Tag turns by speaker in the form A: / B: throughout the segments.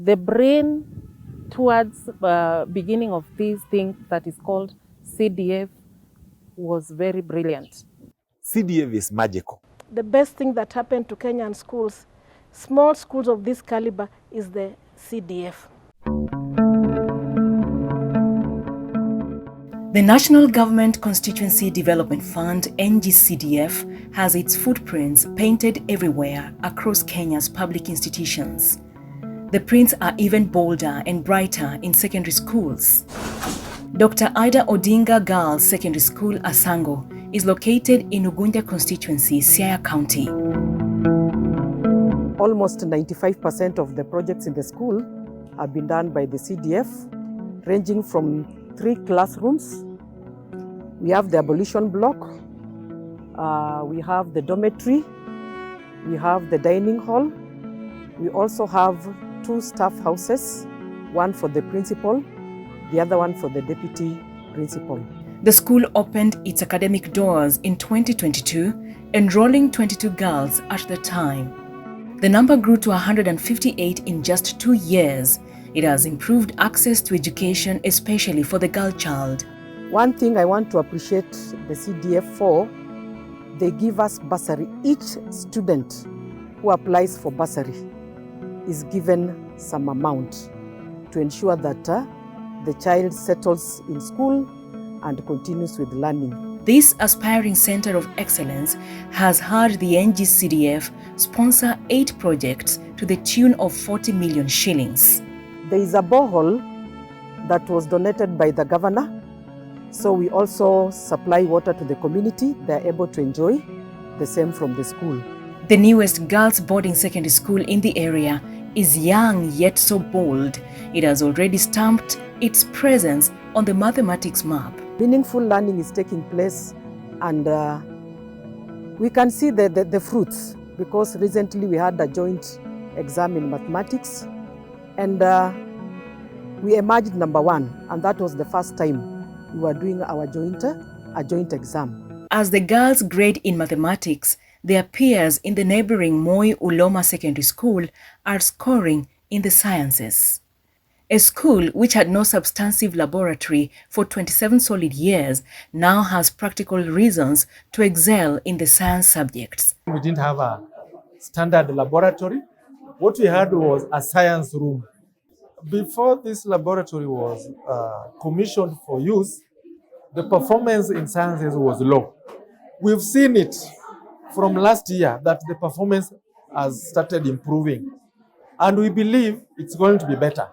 A: The brain towards beginning of this thing that is called CDF was very brilliant.
B: CDF is magical.
C: The best thing that happened to Kenyan schools, small schools of this caliber, is the CDF.
D: The National Government Constituency Development Fund, Ng-Cdf, has its footprints painted everywhere across Kenya's public institutions. The prints are even bolder and brighter in secondary schools. Dr. Ida Odinga Girls Secondary School, Asango, is located in Ugunja constituency, Siaya County.
E: Almost 95% of the projects in the school have been done by the CDF, ranging from 3 classrooms. We have the abolition block, we have the dormitory, we have the dining hall. We also have 2 staff houses, one for the principal, the other one for the deputy principal.
D: The school opened its academic doors in 2022, enrolling 22 girls at the time. The number grew to 158 in just 2 years. It has improved access to education, especially for the girl child.
E: One thing I want to appreciate the CDF for, they give us bursary. Each student who applies for bursary is given some amount to ensure that the child settles in school and continues with learning.
D: This aspiring center of excellence has had the Ng-Cdf sponsor 8 projects to the tune of 40 million shillings.
E: There is a borehole that was donated by the governor, so we also supply water to the community. They are able to enjoy the same from the school.
D: The newest girls' boarding secondary school in the area is young yet so bold. It has already stamped its presence on the mathematics map.
E: Meaningful learning is taking place, and we can see the fruits, because recently we had a joint exam in mathematics, and we emerged number 1, and that was the first time we were doing our joint exam.
D: As the girls grade in mathematics, their peers in the neighboring Moi Uloma Secondary School are scoring in the sciences. A school which had no substantive laboratory for 27 solid years now has practical reasons to excel in the science subjects.
F: We didn't have a standard laboratory. What we had was a science room. Before this laboratory was commissioned for use, the performance in sciences was low. We've seen it from last year that the performance has started improving, and we believe it's going to be better.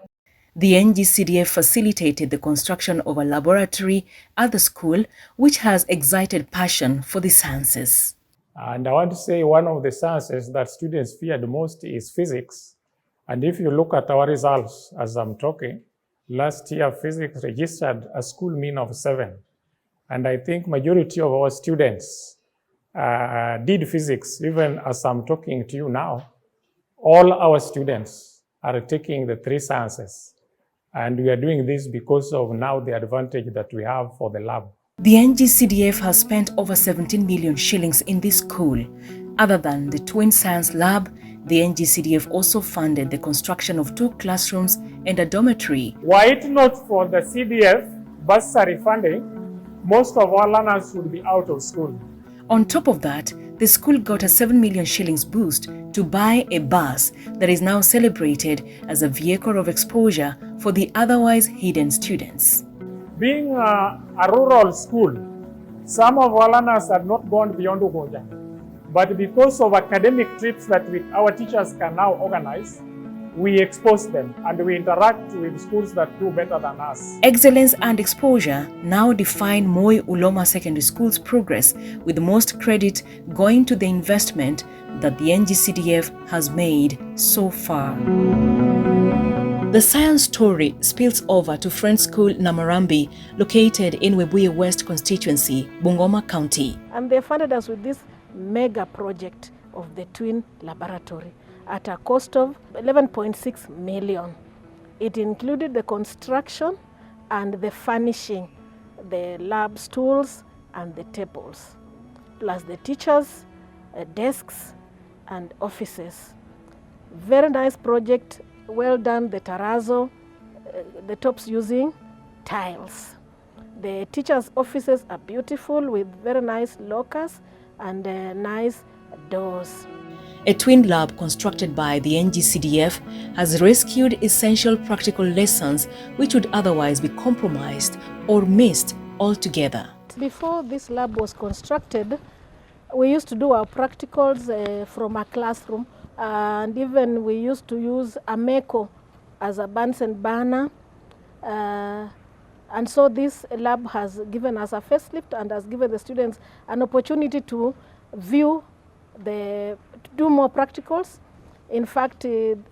D: The Ng-Cdf facilitated the construction of a laboratory at the school, which has excited passion for the sciences.
G: And I want to say one of the sciences that students feared most is physics. And if you look at our results as I'm talking, last year physics registered a school mean of 7. And I think majority of our students did physics. Even as I'm talking to you now, all our students are taking the 3 sciences. And we are doing this because of now the advantage that we have for the lab.
D: The Ng-Cdf has spent over 17 million shillings in this school. Other than the twin science lab, the Ng-Cdf also funded the construction of 2 classrooms and a dormitory.
G: Were it not for the CDF bursary funding, most of our learners would be out of school.
D: On top of that, the school got a 7 million shillings boost to buy a bus that is now celebrated as a vehicle of exposure for the otherwise hidden students.
G: Being a rural school, some of our learners had not gone beyond Ugunja. But because of academic trips that our teachers can now organize, we expose them and we interact with schools that do better than us.
D: Excellence and exposure now define Moi Uloma Secondary School's progress, with most credit going to the investment that the Ng-Cdf has made so far. The science story spills over to Friends School Namarambi, located in Webuye West constituency, Bungoma County.
C: And they funded us with this mega project of the twin laboratory at a cost of 11.6 million. It included the construction and the furnishing, the lab stools and the tables, plus the teachers, desks and offices. Very nice project, well done, the terrazzo, the tops using tiles. The teachers' offices are beautiful with very nice lockers and nice doors.
D: A twin lab constructed by the Ng-Cdf has rescued essential practical lessons which would otherwise be compromised or missed altogether.
C: Before this lab was constructed, we used to do our practicals from a classroom, and even we used to use a Meko as a Bunsen burner. And so this lab has given us a facelift and has given the students an opportunity to view to do more practicals. In fact,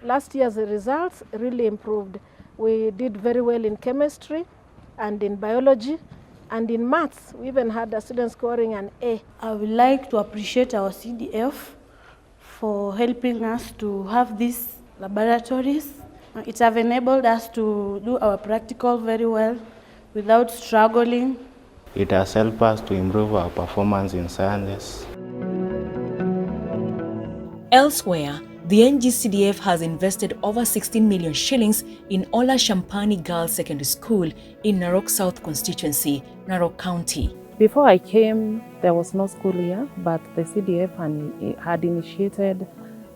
C: last year's results really improved. We did very well in chemistry and in biology, and in maths, we even had a student scoring an A.
H: I would like to appreciate our CDF for helping us to have these laboratories. It has enabled us to do our practical very well without struggling.
I: It has helped us to improve our performance in sciences.
D: Elsewhere, the Ng-Cdf has invested over 16 million shillings in Ola Shampani Girls Secondary School in Narok South constituency, Narok County.
A: Before I came, there was no school here, but the CDF had initiated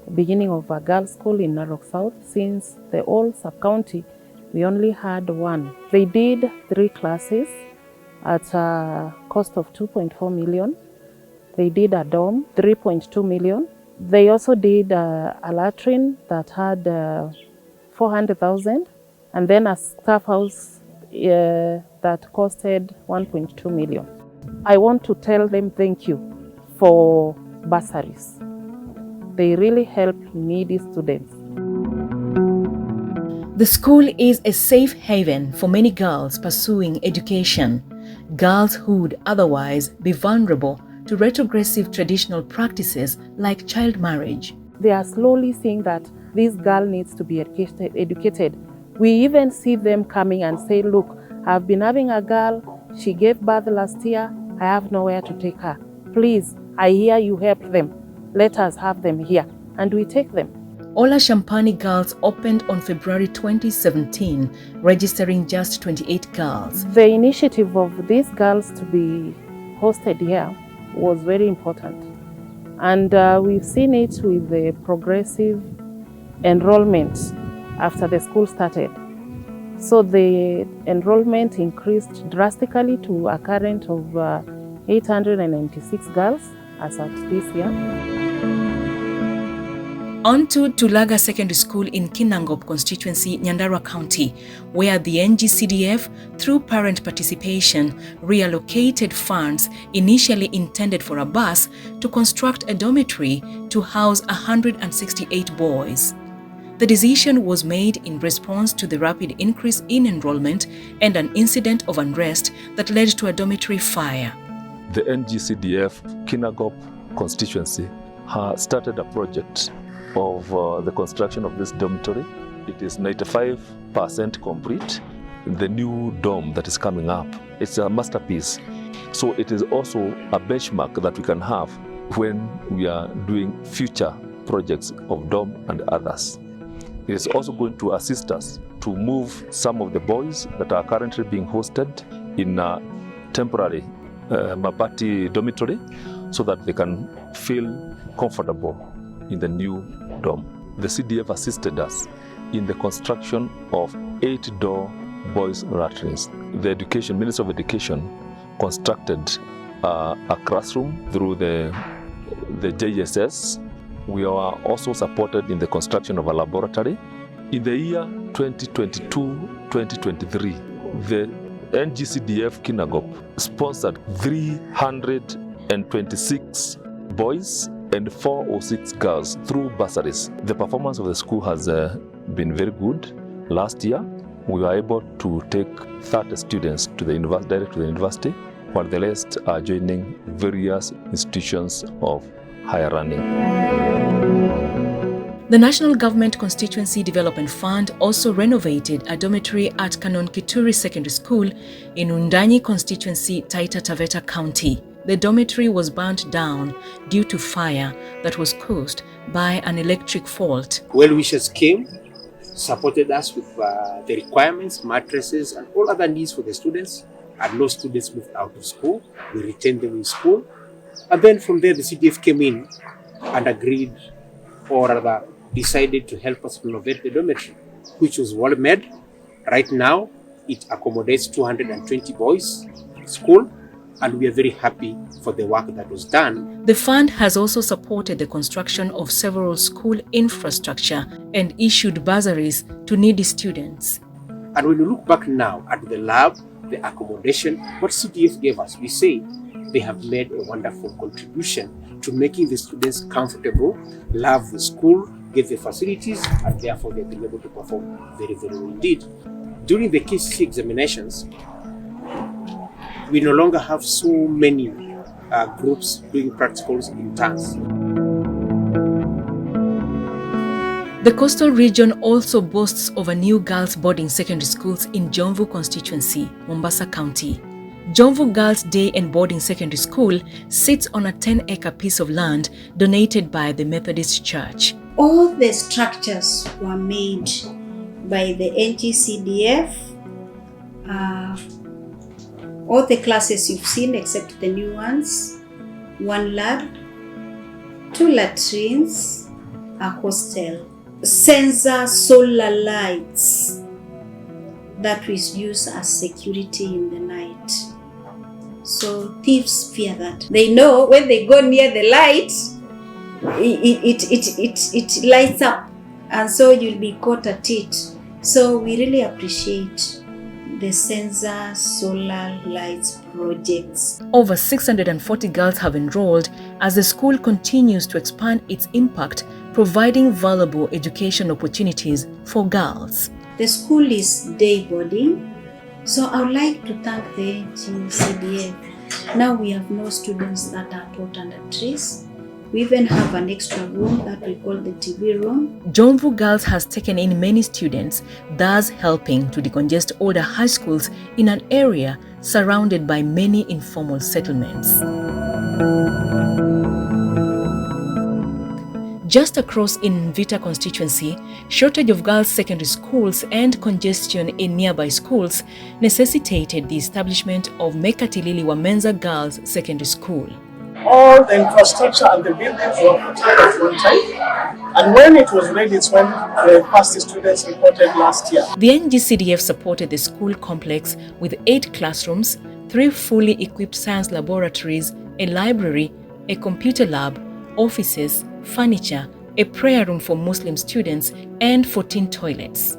A: the beginning of a girls' school in Narok South. Since the old sub-county, we only had one. They did 3 classes at a cost of 2.4 million. They did a dorm, 3.2 million. They also did a latrine that had 400,000, and then a staff house that costed 1.2 million. I want to tell them thank you for bursaries. They really help needy students.
D: The school is a safe haven for many girls pursuing education, girls who would otherwise be vulnerable to retrogressive traditional practices like child marriage.
A: They are slowly seeing that this girl needs to be educated. We even see them coming and say, look, I've been having a girl, she gave birth last year, I have nowhere to take her. Please, I hear you help them. Let us have them here. And we take them.
D: Ola Shampani Girls opened on February 2017, registering just 28 girls.
A: The initiative of these girls to be hosted here was very important. And we've seen it with the progressive enrollment after the school started. So the enrollment increased drastically to a current of 896 girls as at this year.
D: On to Tulaga Secondary School in Kinangop constituency, Nyandarua County, where the Ng-Cdf, through parent participation, reallocated funds initially intended for a bus to construct a dormitory to house 168 boys. The decision was made in response to the rapid increase in enrollment and an incident of unrest that led to a dormitory fire.
J: The Ng-Cdf Kinangop constituency has started a project of the construction of this dormitory. It is 95% complete. The new dome that is coming up, it's a masterpiece. So it is also a benchmark that we can have when we are doing future projects of dome and others. It is also going to assist us to move some of the boys that are currently being hosted in a temporary Mabati dormitory so that they can feel comfortable in the new dome. The CDF assisted us in the construction of 8-door boys' latrines. The Ministry of Education constructed a classroom through the JSS. We are also supported in the construction of a laboratory. In the year 2022-2023, the Ng-Cdf Kinangop sponsored 326 boys and 406 girls through bursaries. The performance of the school has been very good. Last year, we were able to take 30 students to the university, direct to the university, while the rest are joining various institutions of higher learning.
D: The National Government Constituency Development Fund also renovated a dormitory at Kanon Kituri Secondary School in Undanyi constituency, Taita Taveta County. The dormitory was burnt down due to fire that was caused by an electric fault.
K: Well-wishers came, supported us with the requirements, mattresses, and all other needs for the students. And no students moved out of school. We retained them in school. And then from there, the CDF came in and agreed, or rather decided, to help us renovate the dormitory, which was well made. Right now, it accommodates 220 boys in school, and we are very happy for the work that was done.
D: The fund has also supported the construction of several school infrastructure and issued bursaries to needy students.
K: And when you look back now at the lab, the accommodation, what CDF gave us, we say they have made a wonderful contribution to making the students comfortable, love the school, get the facilities, and therefore they've been able to perform very, very well indeed. During the KCC examinations, we no longer have so many groups doing practicals in turns.
D: The coastal region also boasts of a new girls' boarding secondary schools in Jomvu constituency, Mombasa County. Jomvu Girls Day and Boarding Secondary School sits on a 10-acre piece of land donated by the Methodist Church.
L: All the structures were made by the Ng-Cdf. All the classes you've seen except the new ones, 1 lab, 2 latrines, a hostel, sensor solar lights that we use as security in the night. So thieves fear that. They know when they go near the light, it lights up, and so you'll be caught at it. So we really appreciate the sensor solar lights projects.
D: Over 640 girls have enrolled as the school continues to expand its impact, providing valuable education opportunities for girls.
L: The school is day boarding, so I would like to thank the Ng-Cdf. Now we have no students that are taught under trees. We even have an extra room that we call the TV room.
D: Jomvu Girls has taken in many students, thus helping to decongest older high schools in an area surrounded by many informal settlements. Just across in Mvita constituency, shortage of girls' secondary schools and congestion in nearby schools necessitated the establishment of Mekatilili Wamenza Girls Secondary School.
M: All the infrastructure and the buildings were put at one time, and when it was ready, it's when the first students reported last year.
D: The Ng-Cdf supported the school complex with 8 classrooms, 3 fully equipped science laboratories, a library, a computer lab, offices, furniture, a prayer room for Muslim students, and 14 toilets.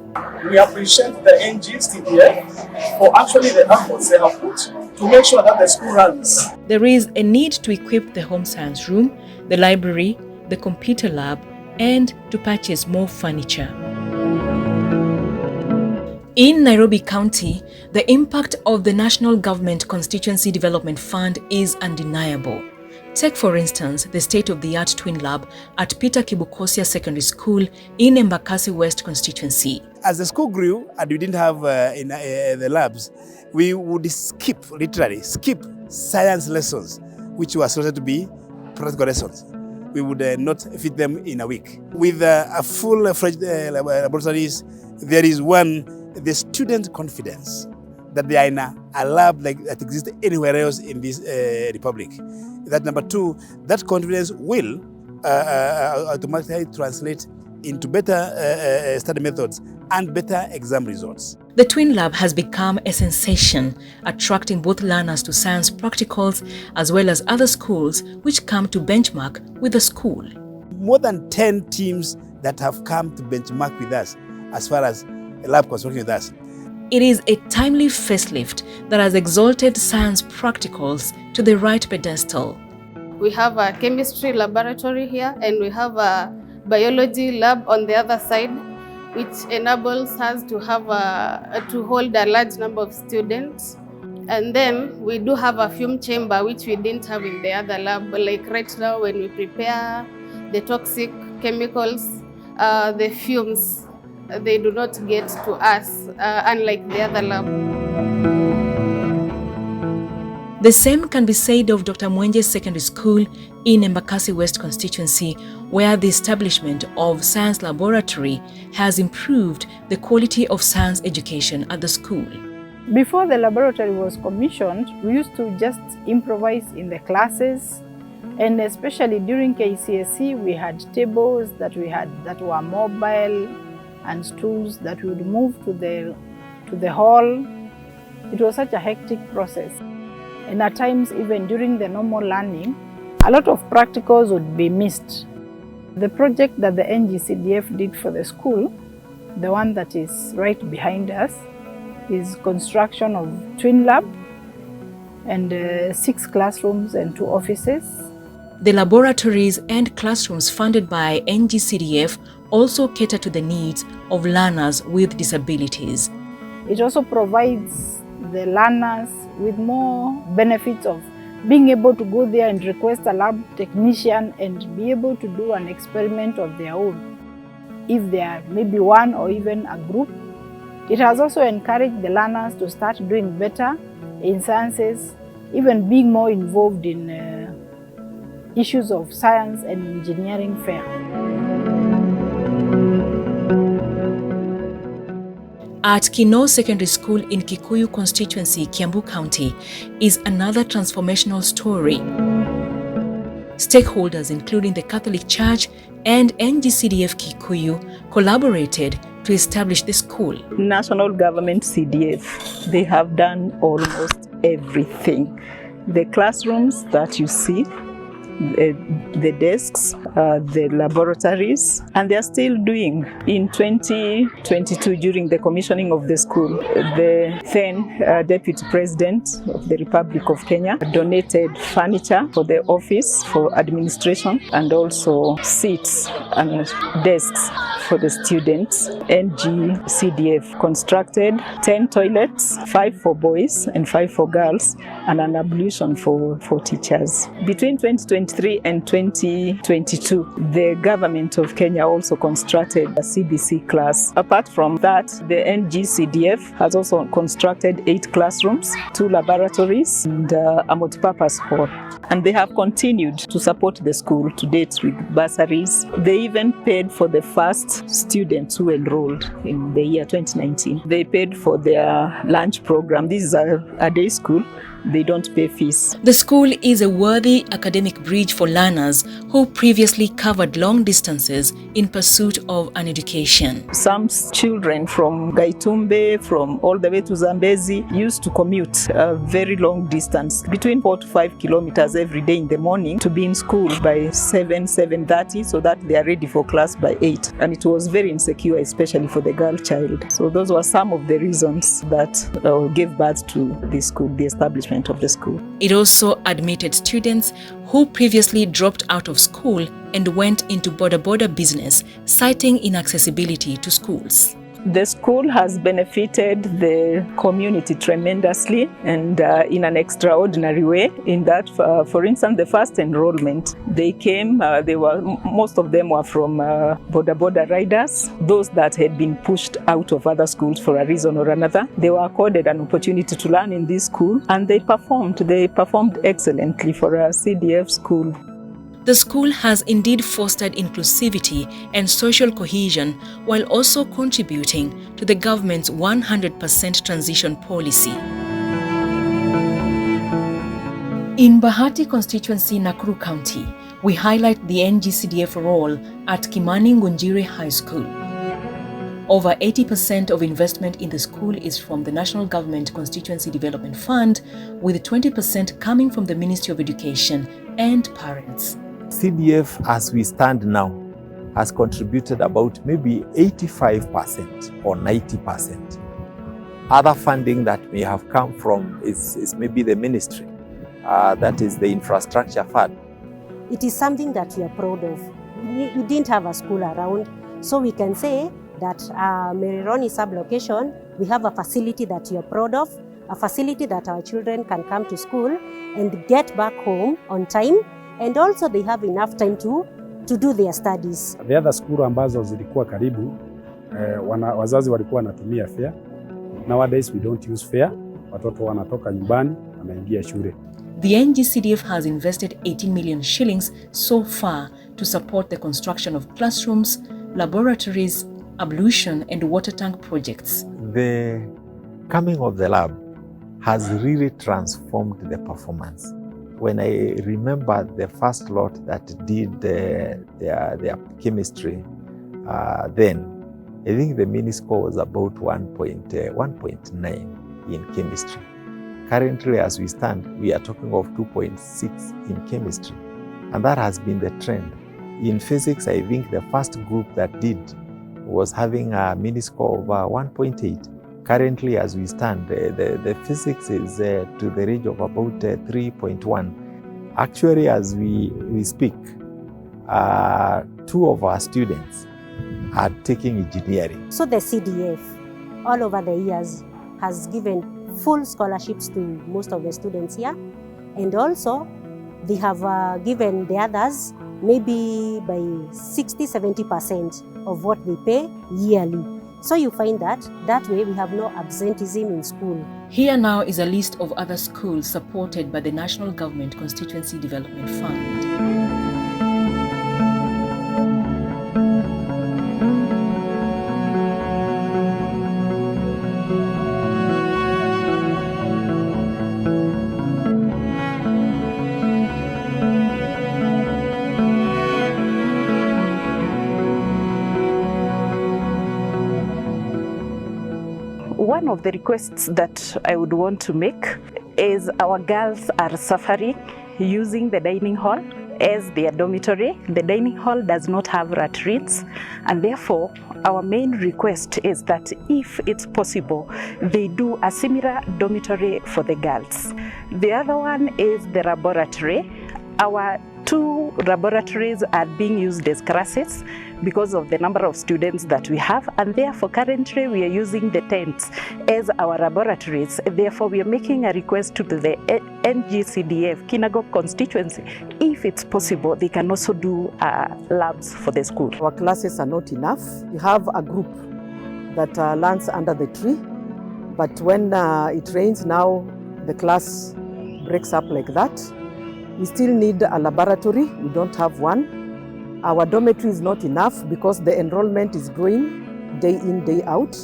M: We appreciate the Ng-Cdf for actually the efforts they have put to make sure that the school runs.
D: There is a need to equip the home science room, the library, the computer lab, and to purchase more furniture. In Nairobi County, the impact of the National Government Constituency Development Fund is undeniable. Take, for instance, the state-of-the-art twin lab at Peter Kibukosia Secondary School in Embakasi West constituency.
N: As the school grew and we didn't have the labs, we would literally skip science lessons, which were supposed to be practical lessons. We would not fit them in a week. With a full-fledged laboratories, there is the student confidence that they are in a lab like that exists anywhere else in this republic. That number 2, that confidence will automatically translate into better study methods and better exam results.
D: The Twin Lab has become a sensation, attracting both learners to science practicals as well as other schools which come to benchmark with the school.
N: More than 10 teams that have come to benchmark with us as far as lab construction with us.
D: It is a timely facelift that has exalted science practicals to the right pedestal.
O: We have a chemistry laboratory here and we have a biology lab on the other side, which enables us to have to hold a large number of students. And then we do have a fume chamber, which we didn't have in the other lab. Like right now, when we prepare the toxic chemicals, the fumes, they do not get to us, unlike the other lab.
D: The same can be said of Dr. Mwenje's secondary school in Embakasi West constituency, where the establishment of science laboratory has improved the quality of science education at the school.
P: Before the laboratory was commissioned, we used to just improvise in the classes, and especially during KCSE, we had tables that were mobile and stools that would move to the hall. It was such a hectic process. And at times, even during the normal learning, a lot of practicals would be missed. The project that the Ng-Cdf did for the school, the one that is right behind us, is construction of twin lab and 6 classrooms and 2 offices.
D: The laboratories and classrooms funded by Ng-Cdf also cater to the needs of learners with disabilities.
P: It also provides the learners with more benefits of being able to go there and request a lab technician and be able to do an experiment of their own. If they are maybe one or even a group, it has also encouraged the learners to start doing better in sciences, even being more involved in issues of science and engineering fair.
D: At Kino Secondary School in Kikuyu constituency, Kiambu County, is another transformational story. Stakeholders, including the Catholic Church and Ng-Cdf Kikuyu, collaborated to establish the school.
Q: National government CDF, they have done almost everything. The classrooms that you see, the desks, the laboratories, and they are still doing. In 2022, during the commissioning of the school, the then Deputy President of the Republic of Kenya donated furniture for the office for administration and also seats and desks for the students. Ng-Cdf constructed 10 toilets, 5 for boys and 5 for girls, and an ablution for teachers. Between 2023 and 2022, the government of Kenya also constructed a CBC class. Apart from that, the Ng-Cdf has also constructed 8 classrooms, 2 laboratories, and a multipurpose hall. And they have continued to support the school to date with bursaries. They even paid for the first students who enrolled in the year 2019. They paid for their lunch program. This is a day school. They don't pay fees.
D: The school is a worthy academic bridge for learners who previously covered long distances in pursuit of an education.
Q: Some children from Gaitumbe, from all the way to Zambezi, used to commute a very long distance, between 4 to 5 kilometers every day in the morning, to be in school by 7:30, so that they are ready for class by 8. And it was very insecure, especially for the girl child. So those were some of the reasons that gave birth to the school, the establishment of the school.
D: It also admitted students who previously dropped out of school and went into border business, citing inaccessibility to schools.
Q: The school has benefited the community tremendously and in an extraordinary way, in that, for instance, the first enrollment, they came, most of them were from border riders, those that had been pushed out of other schools for a reason or another. They were accorded an opportunity to learn in this school, and they performed excellently for a CDF school.
D: The school has indeed fostered inclusivity and social cohesion while also contributing to the government's 100% transition policy. In Bahati constituency, Nakuru County, we highlight the Ng-Cdf role at Kimani Ngunjiri High School. Over 80% of investment in the school is from the National Government Constituency Development Fund, with 20% coming from the Ministry of Education and parents.
B: CDF, as we stand now, has contributed about maybe 85% or 90%. Other funding that may have come from is maybe the ministry, that is the infrastructure fund.
R: It is something that we are proud of. We didn't have a school around, so we can say that Merironi sub-location, we have a facility that we are proud of, a facility that our children can come to school and get back home on time, and also they have enough time to do their studies.
S: The other school ambazo zilikuwa karibu, wazazi walikuwa wanatumia fare. Nowadays we don't use fare. Watoto wanatoka nyumbani wanaingia shule.
D: The Ng-Cdf has invested 18 million shillings so far to support the construction of classrooms, laboratories, ablution and water tank projects.
B: The coming of the lab has really transformed the performance. When I remember the first lot that did their chemistry, then I think the mini score was about 1.9 in chemistry. Currently, as we stand, we are talking of 2.6 in chemistry, and that has been the trend. In physics, I think the first group that did was having a mini score of 1.8. Currently, as we stand, the physics is to the range of about 3.1. Actually, as we speak, 2 of our students are taking engineering.
R: So the CDF, all over the years, has given full scholarships to most of the students here. And also, they have given the others maybe by 60–70% of what they pay yearly. So you find that way we have no absenteeism in school.
D: Here now is a list of other schools supported by the National Government Constituency Development Fund.
Q: One of the requests that I would want to make is our girls are suffering using the dining hall as their dormitory. The dining hall does not have latrines, and therefore our main request is that if it's possible, they do a similar dormitory for the girls. The other one is the laboratory. Our 2 laboratories are being used as classes because of the number of students that we have, and therefore currently we are using the tents as our laboratories. Therefore we are making a request to the Ng-Cdf Kinangop constituency, if it's possible, they can also do labs for the school.
E: Our classes are not enough. We have a group that lands under the tree, but when it rains now, the class breaks up like that. We still need a laboratory. We don't have one. Our dormitory is not enough because the enrollment is growing day in, day out.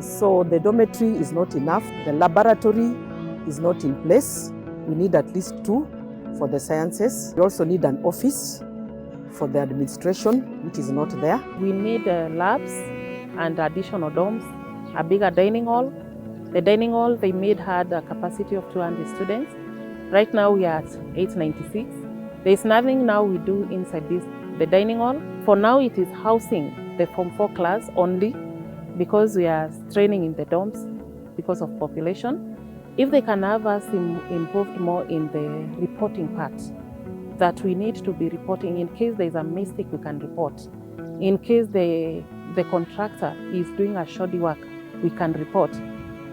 E: So the dormitory is not enough. The laboratory is not in place. We need at least 2 for the sciences. We also need an office for the administration, which is not there.
A: We need labs and additional dorms, a bigger dining hall. The dining hall they made had a capacity of 200 students. Right now we are at 896. There is nothing now we do inside the dining hall. For now it is housing the Form 4 class only because we are straining in the dorms because of population. If they can have us involved more in the reporting part, that we need to be reporting in case there is a mistake we can report. In case the contractor is doing a shoddy work, we can report.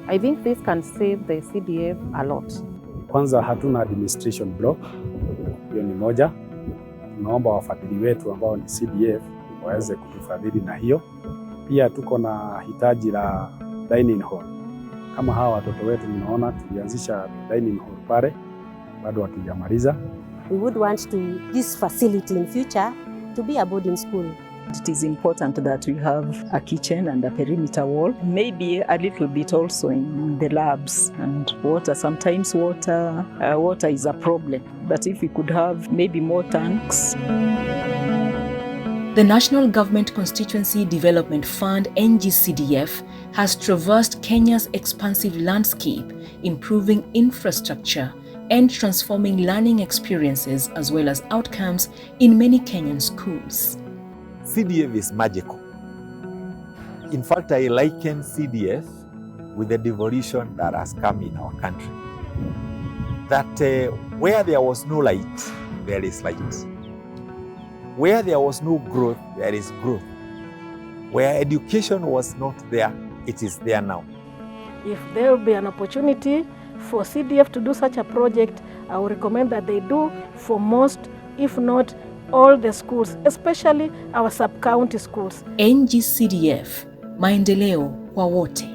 A: I think this can save the CDF a lot.
S: Kwanza hatuna administration block, hiyo ni moja. Tunaomba wafadhili wetu ambao ni CDF waweze kutufadhili na hiyo. Pia tuko na hitaji la dining hall. Kama hawa watoto wetu mnaona tulianzisha dining hall pale, bado hatujamaliza.
R: We would want this facility in future to be a boarding school.
Q: It is important that we have a kitchen and a perimeter wall. Maybe a little bit also in the labs and water. Sometimes water is a problem. But if we could have maybe more tanks.
D: The National Government Constituency Development Fund, Ng-Cdf, has traversed Kenya's expansive landscape, improving infrastructure and transforming learning experiences as well as outcomes in many Kenyan schools.
B: CDF is magical. In fact, I liken CDF with the devolution that has come in our country. That where there was no light, there is light. Where there was no growth, there is growth. Where education was not there, it is there now.
C: If there will be an opportunity for CDF to do such a project, I would recommend that they do for most, if not all the schools, especially our sub-county schools.
D: Ng-Cdf, maendeleo kwa wote.